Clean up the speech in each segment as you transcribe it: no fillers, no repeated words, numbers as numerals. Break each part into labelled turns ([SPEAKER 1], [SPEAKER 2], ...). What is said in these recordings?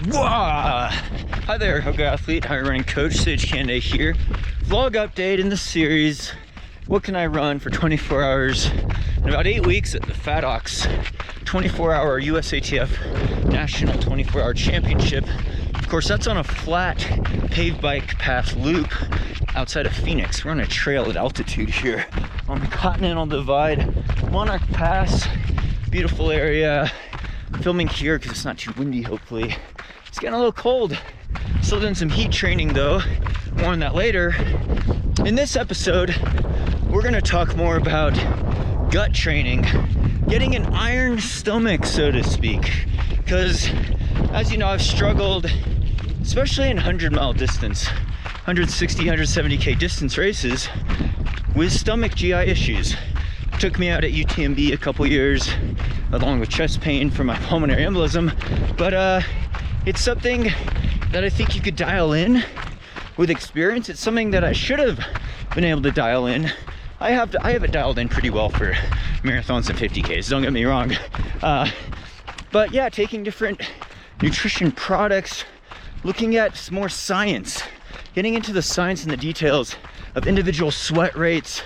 [SPEAKER 1] Whoa! Hi there, Hoga Athlete, high running coach, Sage Canaday here. Vlog update in the series. What can I run for 24 hours? In about 8 weeks at the FatOx 24-hour USATF National 24-Hour Championship. Of course, that's on a flat paved bike path loop outside of Phoenix. We're on a trail at altitude here on the Continental Divide, Monarch Pass. Beautiful area. Filming here because it's not too windy, hopefully. It's getting a little cold. Still doing some heat training though. More on that later. In this episode, we're gonna talk more about gut training, getting an iron stomach, so to speak. Because, as you know, I've struggled, especially in 100-mile distance, 160, 170K distance races, with stomach GI issues. It took me out at UTMB a couple years, along with chest pain from my pulmonary embolism. But it's something that I think you could dial in with experience. It's something that I should have been able to dial in. I have it dialed in pretty well for marathons and 50Ks, don't get me wrong. But yeah, taking different nutrition products, looking at more science, getting into the science and the details of individual sweat rates,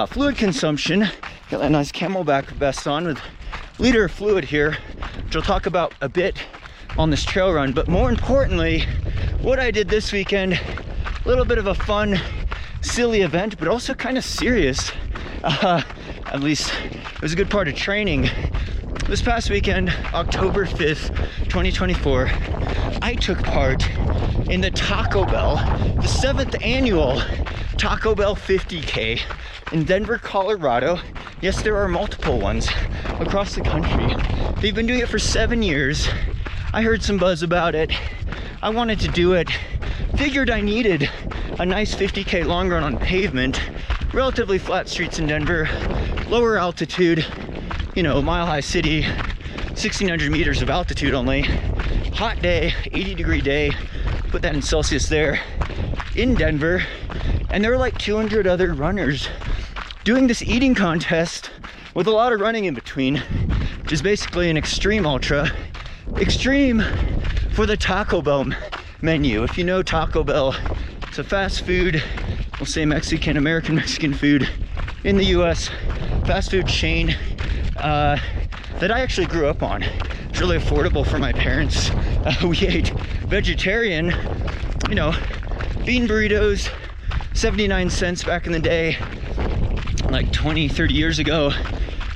[SPEAKER 1] fluid consumption. Got that nice Camelback vest on with a liter of fluid here, which I'll talk about a bit on this trail run. But more importantly, what I did this weekend, a little bit of a fun, silly event, but also kind of serious. At least it was a good part of training. This past weekend, October 5th, 2024, I took part in the Taco Bell, the 7th annual Taco Bell 50K in Denver, Colorado. Yes, there are multiple ones across the country. They've been doing it for 7 years. I heard some buzz about it. I wanted to do it. Figured I needed a nice 50K long run on pavement, relatively flat streets in Denver, lower altitude, you know, Mile High City, 1,600 meters of altitude only. Hot day, 80-degree day. Put that in Celsius there in Denver. And there were like 200 other runners doing this eating contest with a lot of running in between, which is basically an extreme ultra. Extreme for the Taco Bell menu. If you know Taco Bell, it's a fast food, we'll say American Mexican food in the US, fast food chain that I actually grew up on. It's really affordable for my parents. We ate vegetarian, you know, bean burritos, 79 cents back in the day, like 20, 30 years ago.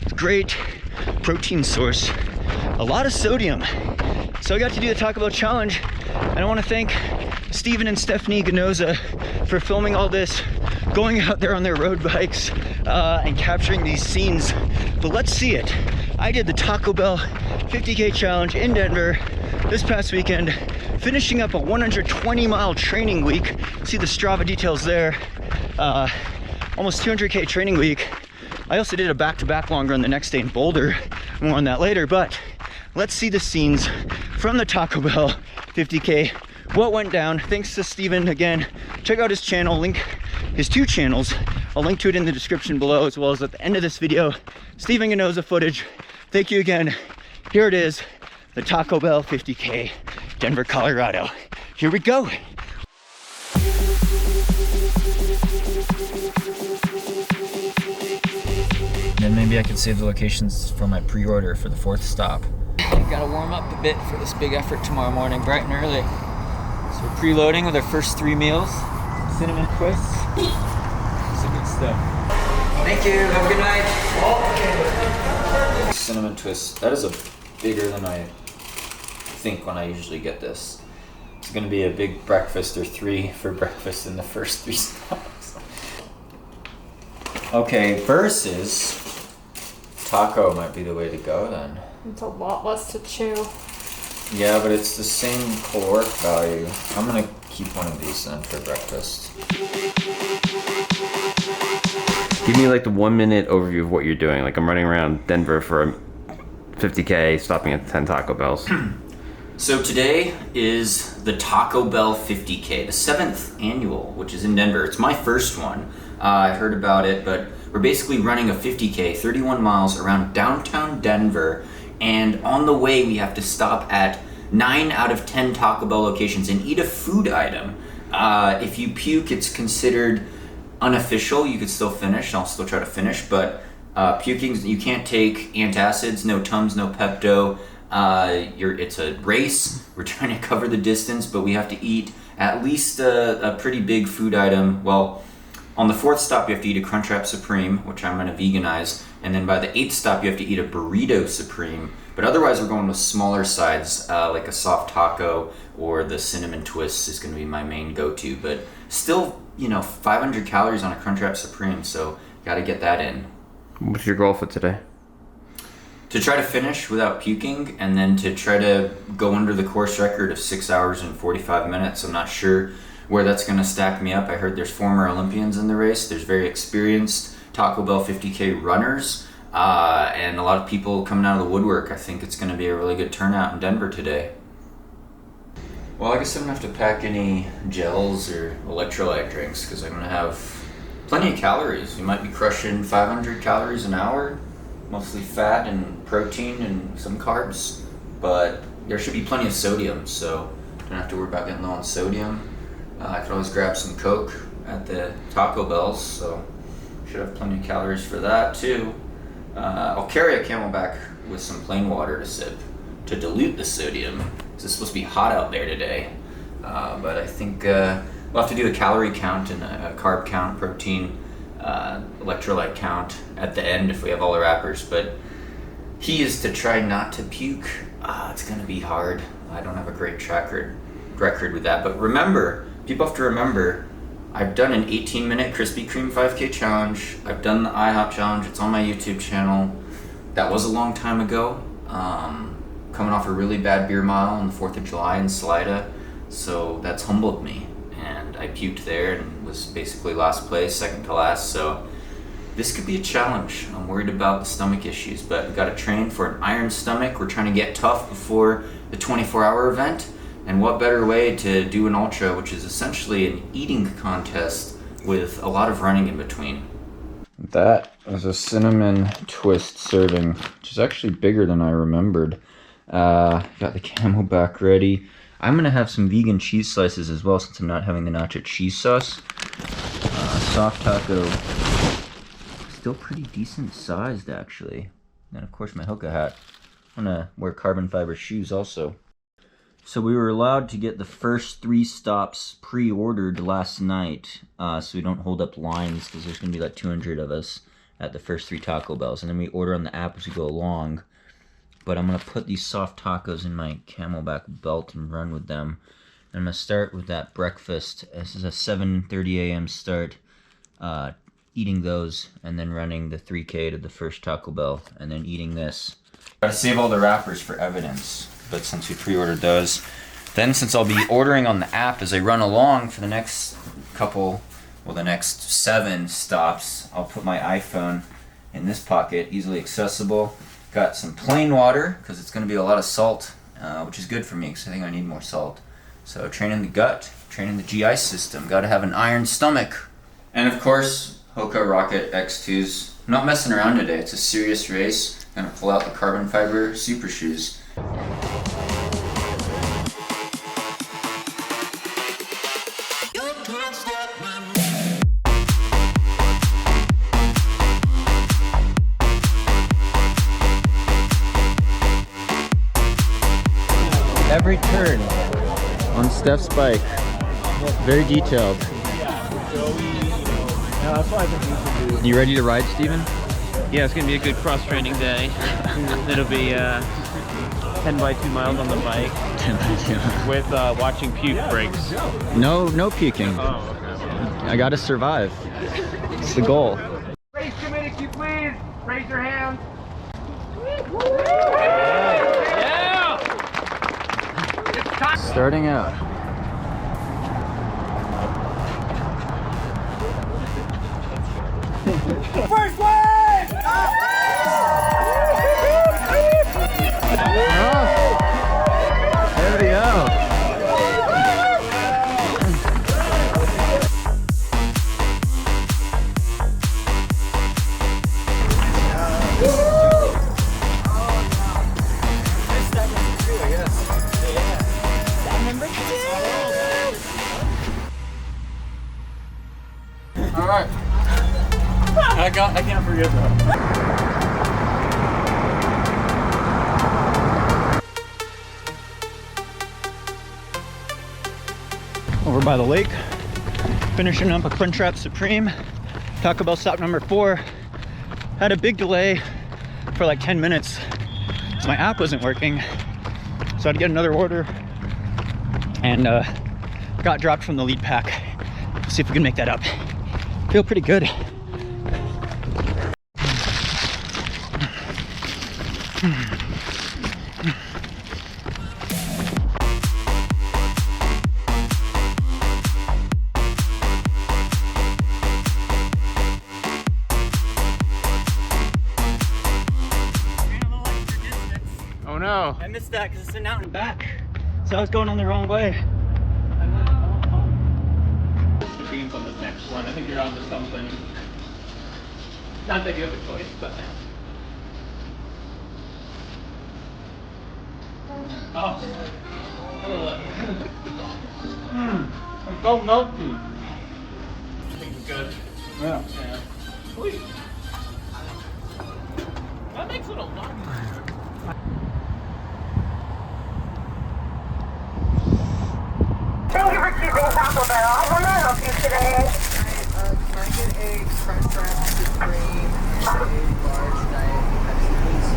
[SPEAKER 1] It's a great protein source, a lot of sodium. So I got to do the Taco Bell challenge, and I want to thank Stephen and Stephen Gnoza for filming all this, going out there on their road bikes and capturing these scenes. But let's see it. I did the Taco Bell 50K challenge in Denver this past weekend, finishing up a 120-mile training week. See the Strava details there. Almost 200K training week. I also did a back-to-back long run the next day in Boulder. More on that later, but let's see the scenes from the Taco Bell 50K. What went down. Thanks to Steven again. Check out his channel, link his 2 channels. I'll link to it in the description below, as well as at the end of this video. Stephen Gnoza footage. Thank you again. Here it is, the Taco Bell 50K, Denver, Colorado. Here we go.
[SPEAKER 2] Then maybe I could save the locations for my pre-order for the 4th stop. Gotta warm up a bit for this big effort tomorrow morning, bright and early. So we're preloading with our first 3 meals. Cinnamon twists. Some good stuff. Thank you, have a good night. Cinnamon twist, that is bigger than I think when I usually get this. It's gonna be a big breakfast, or 3 for breakfast in the first 3 stops. Okay, versus taco might be the way to go then.
[SPEAKER 3] It's a lot less to chew.
[SPEAKER 2] Yeah, but it's the same caloric value. I'm gonna keep one of these then for breakfast.
[SPEAKER 4] Give me like the 1-minute overview of what you're doing. Like I'm running around Denver for a 50K, stopping at 10 Taco Bells.
[SPEAKER 5] So today is the Taco Bell 50K, the 7th annual, which is in Denver. It's my first one. I heard about it, but we're basically running a 50K, 31 miles around downtown Denver. And on the way, we have to stop at 9 out of 10 Taco Bell locations and eat a food item. If you puke, it's considered unofficial. You could still finish. I'll still try to finish, but puking, you can't take antacids, no Tums, no Pepto. It's a race. We're trying to cover the distance, but we have to eat at least a pretty big food item. Well, on the 4th stop, you have to eat a Crunchwrap Supreme, which I'm going to veganize. And then by the 8th stop, you have to eat a Burrito Supreme. But otherwise, we're going with smaller sides, like a soft taco, or the cinnamon twists is going to be my main go-to. But still, 500 calories on a Crunchwrap Supreme, so got to get that in.
[SPEAKER 4] What's your goal for today?
[SPEAKER 5] To try to finish without puking, and then to try to go under the course record of 6 hours and 45 minutes. I'm not sure where that's going to stack me up. I heard there's former Olympians in the race. There's very experienced Taco Bell 50K runners, and a lot of people coming out of the woodwork. I think it's going to be a really good turnout in Denver today. Well, I guess I don't have to pack any gels or electrolyte drinks because I'm going to have plenty of calories. You might be crushing 500 calories an hour, mostly fat and protein and some carbs, but there should be plenty of sodium, so don't have to worry about getting low on sodium. I could always grab some Coke at the Taco Bells, so should have plenty of calories for that too. I'll carry a Camelback with some plain water to sip to dilute the sodium. It's supposed to be hot out there today, but I think we'll have to do a calorie count and a carb count, protein, electrolyte count at the end if we have all the wrappers. But key is to try not to puke. It's going to be hard. I don't have a great record with that. But remember, people have to remember, I've done an 18-minute Krispy Kreme 5K challenge. I've done the IHOP challenge. It's on my YouTube channel. That was a long time ago. Coming off a really bad beer mile on the 4th of July in Salida. So that's humbled me. And I puked there and was basically last place, second to last. So this could be a challenge. I'm worried about the stomach issues, but we've got to train for an iron stomach. We're trying to get tough before the 24-hour event. And what better way to do an ultra, which is essentially an eating contest with a lot of running in between.
[SPEAKER 1] That was a cinnamon twist serving, which is actually bigger than I remembered. Got the Camelback ready. I'm gonna have some vegan cheese slices as well, since I'm not having the nacho cheese sauce. Soft taco, still pretty decent sized actually. And of course my Hoka hat. I'm gonna wear carbon fiber shoes also. So we were allowed to get the first 3 stops pre-ordered last night, so we don't hold up lines, because there's gonna be like 200 of us at the first 3 Taco Bells, and then we order on the app as we go along. But I'm gonna put these soft tacos in my Camelback belt and run with them. And I'm gonna start with that breakfast. This is a 7:30 a.m. start. Eating those and then running the 3K to the first Taco Bell and then eating this. Gotta save all the wrappers for evidence, but since we pre-ordered those, then since I'll be ordering on the app as I run along for the next the next 7 stops, I'll put my iPhone in this pocket, easily accessible. Got some plain water, because it's going to be a lot of salt, which is good for me, because I think I need more salt. So training the gut, training the GI system, got to have an iron stomach. And of course, Hoka Rocket X2s. I'm not messing around today, it's a serious race. I'm going to pull out the carbon fiber super shoes. Every turn on Steph's bike, very detailed. You ready to ride, Stephen?
[SPEAKER 6] Yeah, it's gonna be a good cross-training day. It'll be 10 by 2 miles on the bike
[SPEAKER 1] 10 by 2.
[SPEAKER 6] with watching puke breaks.
[SPEAKER 1] No puking.
[SPEAKER 6] Oh, okay.
[SPEAKER 1] I gotta survive. It's the goal.
[SPEAKER 7] Race committee, can you please raise your hands?
[SPEAKER 1] Starting out.
[SPEAKER 7] First wave!
[SPEAKER 1] There we go.
[SPEAKER 2] I can't forget that.
[SPEAKER 1] Over by the lake, finishing up a Crunchwrap Supreme. Taco Bell stop number 4. Had a big delay for like 10 minutes. So my app wasn't working. So I had to get another order and got dropped from the lead pack. See if we can make that up. Feel pretty good.
[SPEAKER 6] Oh no.
[SPEAKER 1] I missed that because it's an out and back. So I was going on the wrong way.
[SPEAKER 6] Beans on this next one. I think you're on to something. Not that you have a choice, but. Oh. It's so melty. I think it's good.
[SPEAKER 1] Yeah.
[SPEAKER 6] Yeah. Sweet. That makes it a lot.
[SPEAKER 8] Thank you for choosing Taco Bell. How may I help you today?
[SPEAKER 9] Can I get a Crunchwrap Supreme and a large diet Pepsi, please?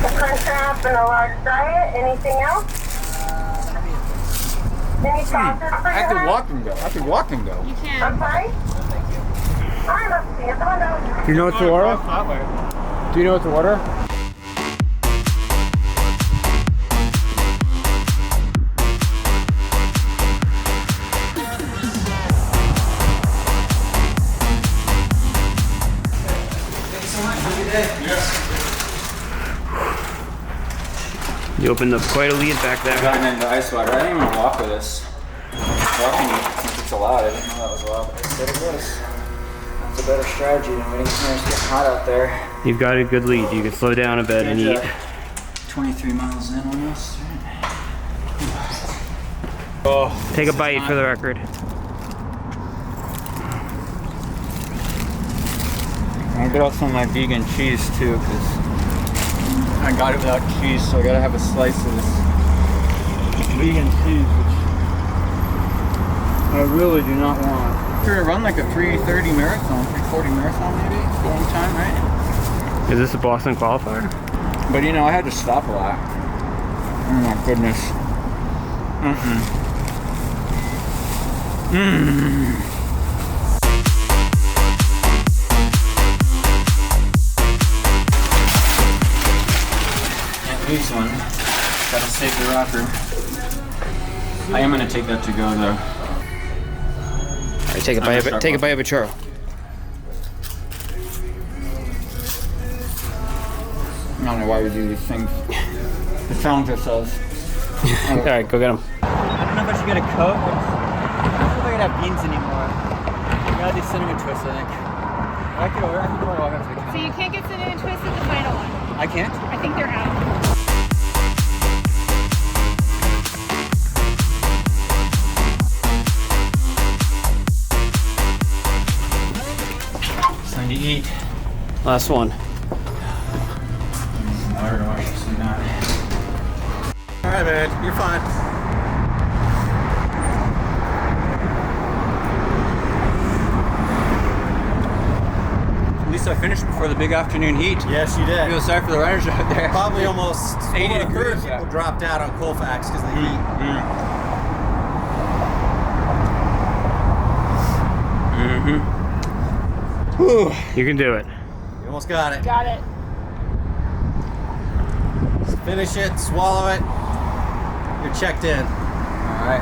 [SPEAKER 8] A Crunchwrap and a large diet. Anything else? Any sauces for
[SPEAKER 2] I
[SPEAKER 8] you?
[SPEAKER 2] could walk and go. I could walk and go.
[SPEAKER 3] You
[SPEAKER 8] I'm
[SPEAKER 3] can.
[SPEAKER 8] sorry? Alright, let's see. It's on out.
[SPEAKER 2] Do you know what to order? Do you know what to order?
[SPEAKER 6] You opened up quite a lead back there.
[SPEAKER 2] Gotten into ice water. I didn't even walk with this. Walking since it's allowed. I didn't know that was allowed, but I said it was. That's a better strategy than waiting till it's getting hot out there.
[SPEAKER 6] You've got a good lead. You can slow down a bit and eat.
[SPEAKER 2] 23 miles in almost. Oh,
[SPEAKER 6] Take a bite for the record.
[SPEAKER 2] I'll get out some of my vegan cheese too, because I got it without cheese, so I gotta have a slice of this vegan cheese, which I really do not want. You're gonna run like a 3:30 marathon, 3:40 marathon maybe, long time, right?
[SPEAKER 6] Is this a Boston qualifier?
[SPEAKER 2] But you know, I had to stop a lot. Oh my goodness. Can't lose one. Gotta save the rocker. I am gonna take that to go though.
[SPEAKER 6] Alright, take a bite of a churro.
[SPEAKER 2] I don't know why we do these things. To challenge ourselves.
[SPEAKER 6] Alright, go get him.
[SPEAKER 1] I don't know if I should get a Coke. I don't know if I can have beans anymore. I gotta do cinnamon twist, I think. I can order walk up to the
[SPEAKER 3] So
[SPEAKER 1] counter.
[SPEAKER 3] you can't get cinnamon twist at the final one.
[SPEAKER 1] I can't?
[SPEAKER 3] I think they're out.
[SPEAKER 1] It's time to eat.
[SPEAKER 6] Last one.
[SPEAKER 7] Alright, man. You're fine.
[SPEAKER 2] At least I finished before the big afternoon heat.
[SPEAKER 7] Yes, you
[SPEAKER 2] I
[SPEAKER 7] did.
[SPEAKER 2] feel sorry for the runners out there.
[SPEAKER 7] Probably almost
[SPEAKER 2] 80
[SPEAKER 7] over a third
[SPEAKER 2] degrees,
[SPEAKER 7] of people
[SPEAKER 2] yeah.
[SPEAKER 7] dropped out on Colfax because of the heat.
[SPEAKER 6] You can do it.
[SPEAKER 7] You almost got it.
[SPEAKER 3] Got it.
[SPEAKER 7] Just finish it, swallow it. You're checked in.
[SPEAKER 2] Alright.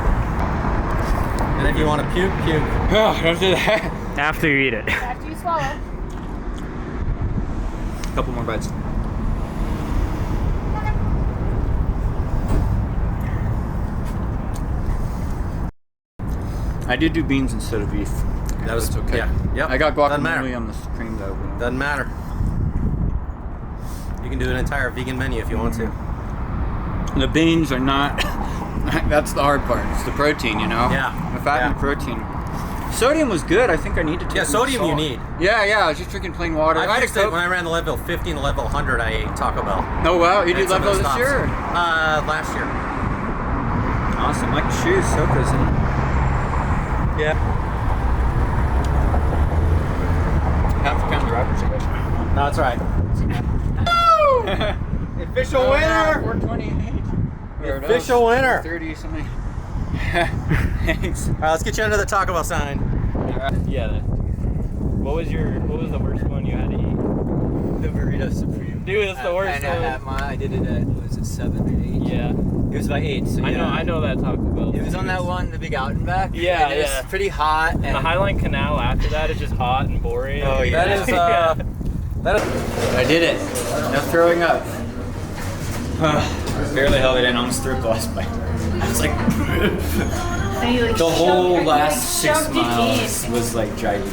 [SPEAKER 7] And if you want to puke, puke.
[SPEAKER 2] Oh, don't do that.
[SPEAKER 6] After you eat it.
[SPEAKER 3] After you swallow.
[SPEAKER 2] A couple more bites. I did do beans instead of beef.
[SPEAKER 7] That was
[SPEAKER 2] okay.
[SPEAKER 7] Yeah. Yep.
[SPEAKER 2] I got
[SPEAKER 7] Doesn't matter.
[SPEAKER 2] guacamole on the Supreme though. but-
[SPEAKER 7] Doesn't matter. You can do an entire vegan menu if you want to.
[SPEAKER 2] The beans are not. That's the hard part. It's the protein, you know.
[SPEAKER 7] Yeah.
[SPEAKER 2] The fat and
[SPEAKER 7] Yeah.
[SPEAKER 2] the protein.
[SPEAKER 1] Sodium was good. I think I need to take
[SPEAKER 7] Yeah,
[SPEAKER 1] some
[SPEAKER 7] sodium you
[SPEAKER 1] salt.
[SPEAKER 7] need.
[SPEAKER 1] Yeah, I was just drinking plain water.
[SPEAKER 7] I
[SPEAKER 1] had a
[SPEAKER 7] used it
[SPEAKER 1] Coke.
[SPEAKER 7] when I ran the level 50 and the level 100. I ate Taco Bell.
[SPEAKER 1] Oh wow, you
[SPEAKER 7] And
[SPEAKER 1] did
[SPEAKER 7] some of
[SPEAKER 1] level
[SPEAKER 7] the
[SPEAKER 1] this
[SPEAKER 7] stops.
[SPEAKER 1] year?
[SPEAKER 7] Last year.
[SPEAKER 1] Awesome, like the shoes, so cozy. Yeah. Half the kind of drivers I guess.
[SPEAKER 7] No, that's right.
[SPEAKER 1] The
[SPEAKER 7] official winner!
[SPEAKER 1] 428.
[SPEAKER 7] The official winner!
[SPEAKER 1] 30 something. Thanks.
[SPEAKER 7] All right, let's get you under the Taco Bell sign.
[SPEAKER 6] Yeah. What was the worst one you had to eat?
[SPEAKER 1] The burrito supreme.
[SPEAKER 6] Dude, it's the worst one.
[SPEAKER 1] I did it at, was it 7 or 8?
[SPEAKER 6] Yeah.
[SPEAKER 1] It was by 8, so yeah.
[SPEAKER 6] I know that Taco Bell.
[SPEAKER 1] It was on that one, the big out and back.
[SPEAKER 6] Yeah,
[SPEAKER 1] and it was pretty hot. And
[SPEAKER 6] the Highline Canal after that is just hot and boring.
[SPEAKER 1] Oh yeah.
[SPEAKER 7] That is,
[SPEAKER 1] I did it. No throwing up. Barely held it in. Almost threw up the last bite. I was like,
[SPEAKER 3] And you, like,
[SPEAKER 1] the whole last 6
[SPEAKER 3] shoved it
[SPEAKER 1] miles
[SPEAKER 3] in.
[SPEAKER 1] was like driving.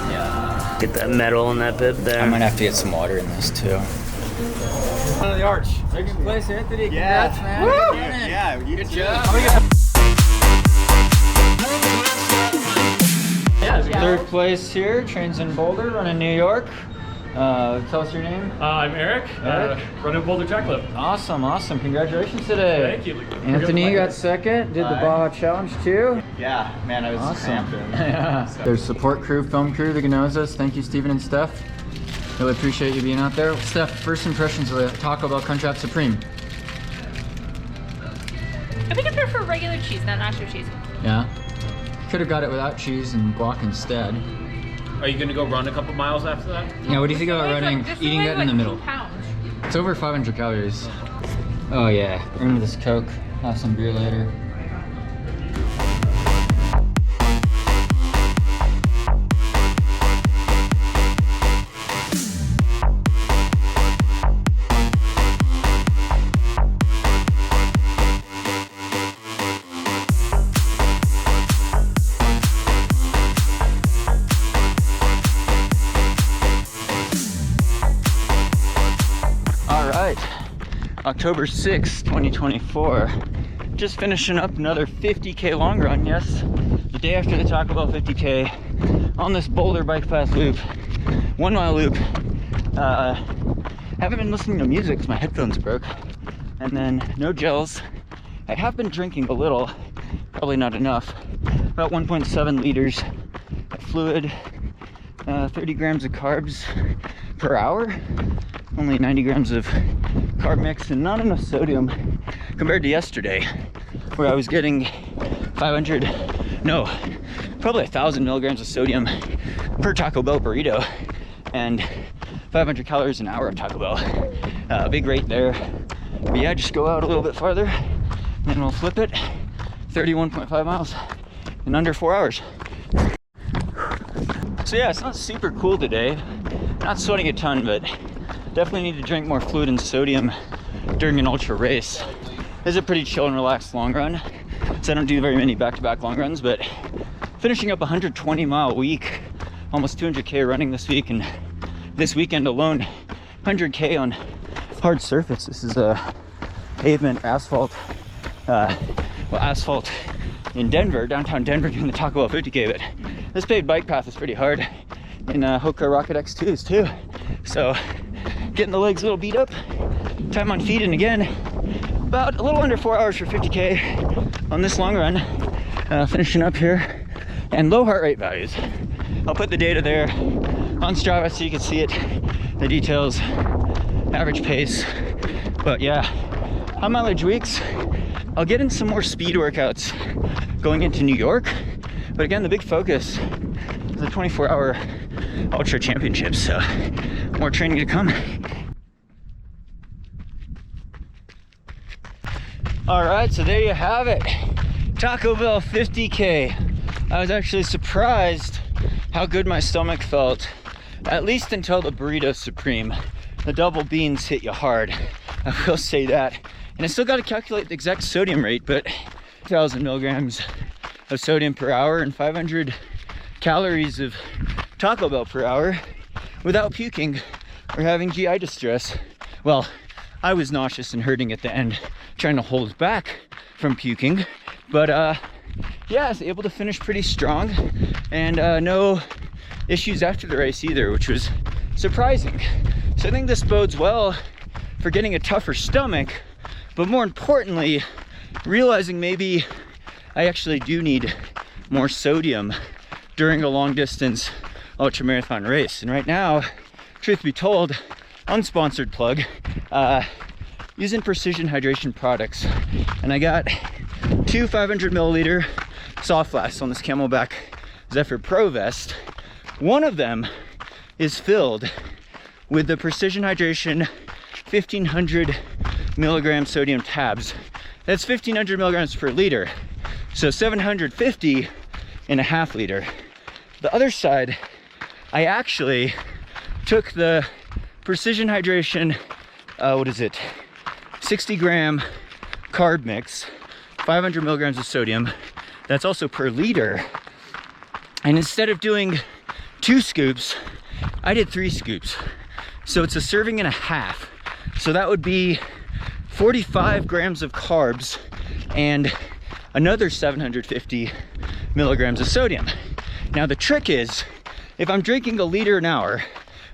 [SPEAKER 1] Yeah.
[SPEAKER 10] Get that metal in that bib there.
[SPEAKER 1] I might have to get some water in this too.
[SPEAKER 7] on the arch.
[SPEAKER 1] Second place, Anthony.
[SPEAKER 7] Yeah.
[SPEAKER 1] Congrats, man.
[SPEAKER 7] Woo!
[SPEAKER 1] Yeah, you good job. Third place here, trains in Boulder, running New York. Tell us your name.
[SPEAKER 11] I'm Eric, running Boulder Track Club.
[SPEAKER 1] Awesome. Congratulations today.
[SPEAKER 11] Thank you.
[SPEAKER 1] Anthony got second, did the Baja Challenge too.
[SPEAKER 7] Yeah, man, I was
[SPEAKER 1] Awesome.
[SPEAKER 7] cramping.
[SPEAKER 1] Yeah. There's support crew, film crew, the Gnozas. Thank you, Stephen and Steph. Really appreciate you being out there. Steph, first impressions of the Taco Bell Crunchwrap Supreme.
[SPEAKER 3] I think I prefer regular cheese, not nacho cheese.
[SPEAKER 1] Yeah. Could have got it without cheese and guac instead.
[SPEAKER 11] Are you gonna go run a couple miles after that?
[SPEAKER 1] Yeah, what do you think about running, eating that in the middle?
[SPEAKER 3] 2 pounds.
[SPEAKER 1] It's over 500 calories. Oh yeah, remember this Coke. Have some beer later. October 6th, 2024. Just finishing up another 50K long run, yes. The day after the Taco Bell 50K on this Boulder Bike Path loop, 1 mile loop. Haven't been listening to music because my headphones broke. And then no gels. I have been drinking a little, probably not enough. About 1.7 liters of fluid, 30 grams of carbs per hour. Only 90 grams of carb mix and not enough sodium compared to yesterday, where I was getting probably 1,000 milligrams of sodium per Taco Bell burrito and 500 calories an hour of Taco Bell. Big rate there. But yeah, just go out a little bit farther and then we'll flip it. 31.5 miles in under 4 hours. So yeah, it's not super cool today. Not sweating a ton, but definitely need to drink more fluid and sodium during an ultra race. This is a pretty chill and relaxed long run, so I don't do very many back-to-back long runs, but finishing up a 120-mile week, almost 200K running this week, and this weekend alone, 100K on hard surface. This is a pavement, asphalt, asphalt in Denver, downtown Denver, doing the Taco Bell 50K, but this paved bike path is pretty hard in Hoka Rocket X2s too. So getting the legs a little beat up, time on feet, and again, about a little under 4 hours for 50K on this long run. Finishing up here, and low heart rate values. I'll put the data there on Strava so you can see it, the details, average pace. But yeah, high mileage weeks. I'll get in some more speed workouts going into New York. But again, the big focus is the 24-hour Ultra Championships, so more training to come. All right, so there you have it. Taco Bell 50K. I was actually surprised how good my stomach felt, at least until the Burrito Supreme. The double beans hit you hard, I will say that. And I still got to calculate the exact sodium rate, but 1,000 milligrams of sodium per hour and 500 calories of Taco Bell per hour without puking or having GI distress. Well, I was nauseous and hurting at the end, trying to hold back from puking, but yeah, I was able to finish pretty strong, and no issues after the race either, which was surprising. So I think this bodes well for getting a tougher stomach, but more importantly, realizing maybe I actually do need more sodium during a long distance ultramarathon race. And right now, truth be told, unsponsored plug, using Precision Hydration products, and I got 2 500 milliliter soft flasks on this Camelback Zephyr Pro vest. One of them is filled with the Precision Hydration 1500 milligram sodium tabs. That's 1500 milligrams per liter, so 750 in a half liter. The other side, I actually took the Precision Hydration, 60 gram carb mix, 500 milligrams of sodium, that's also per liter. And instead of doing 2 scoops, I did 3 scoops. So it's a serving and a half. So that would be 45 grams of carbs and another 750 milligrams of sodium. Now the trick is, if I'm drinking a liter an hour,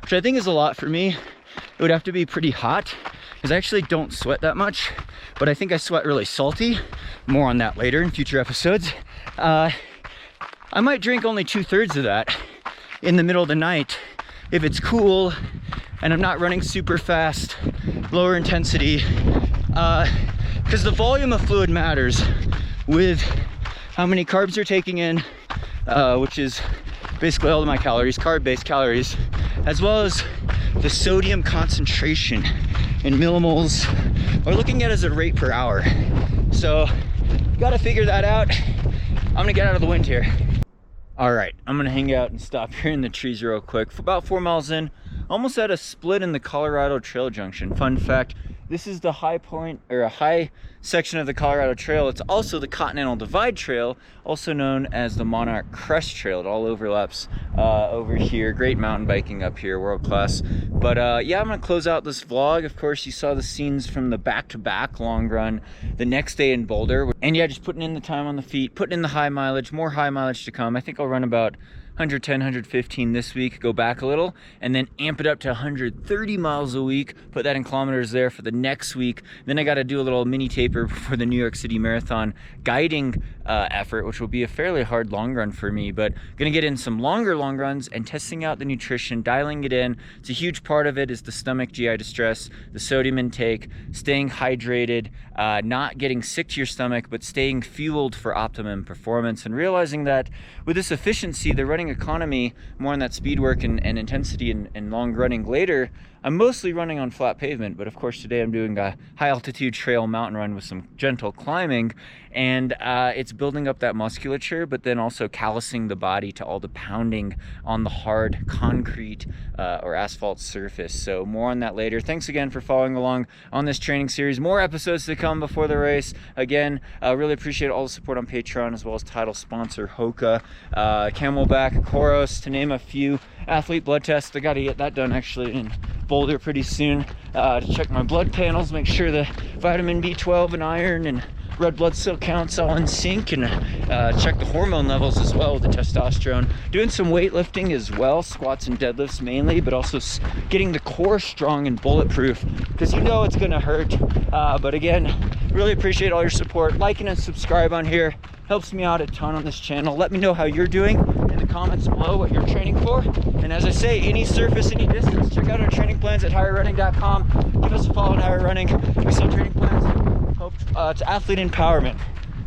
[SPEAKER 1] which I think is a lot for me, it would have to be pretty hot, because I actually don't sweat that much, but I think I sweat really salty. More on that later in future episodes. I might drink only 2/3 of that in the middle of the night if it's cool and I'm not running super fast, lower intensity, because the volume of fluid matters with how many carbs you're taking in, which is basically all of my calories, carb-based calories, as well as the sodium concentration in millimoles, or looking at it as a rate per hour. So gotta figure that out. I'm gonna get out of the wind here. All right, I'm gonna hang out and stop here in the trees real quick. For about 4 miles in, almost at a split in the Colorado Trail junction. Fun fact, this is the high point, or a high section of the Colorado Trail. It's also the Continental Divide Trail, also known as the Monarch Crest Trail. It all overlaps over here. Great mountain biking up here, world class. But yeah, I'm gonna close out this vlog. Of course, you saw the scenes from the back-to-back long run the next day in Boulder. And yeah, just putting in the time on the feet, putting in the high mileage, more high mileage to come. I think I'll run about 110, 115 this week, go back a little, and then amp it up to 130 miles a week, put that in kilometers there for the next week. Then I got to do a little mini taper before the New York City Marathon guiding effort, which will be a fairly hard long run for me, but gonna get in some longer long runs and testing out the nutrition, dialing it in. It's a huge part of it is the stomach GI distress, the sodium intake, staying hydrated, not getting sick to your stomach, but staying fueled for optimum performance, and realizing that with this efficiency, the running economy, more on that speed work and intensity and long running later, I'm mostly running on flat pavement, but of course today I'm doing a high altitude trail mountain run with some gentle climbing, and it's building up that musculature, but then also callousing the body to all the pounding on the hard concrete or asphalt surface. So more on that later. Thanks again for following along on this training series. More episodes to come before the race. Again, really appreciate all the support on Patreon, as well as title sponsor Hoka, Camelback, Koros, to name a few. Athlete blood tests, I got to get that done actually in Boulder pretty soon, to check my blood panels, make sure the vitamin B12 and iron and red blood cell counts all in sync, and check the hormone levels as well with the testosterone. Doing some weightlifting as well, squats and deadlifts mainly, but also getting the core strong and bulletproof, because you know it's gonna hurt. But again, really appreciate all your support. Liking and subscribe on here helps me out a ton on this channel. Let me know how you're doing in the comments below, what you're training for. And as I say, any surface, any distance, check out our training plans at higherrunning.com. Give us a follow at Higher Running. We sell training plans. Hope it's athlete empowerment.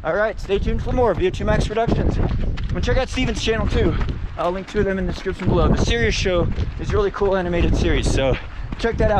[SPEAKER 1] All right, stay tuned for more VO2 Max Productions. And check out Stephen's channel too. I'll link to them in the description below. The Serious Show is a really cool animated series, so check that out.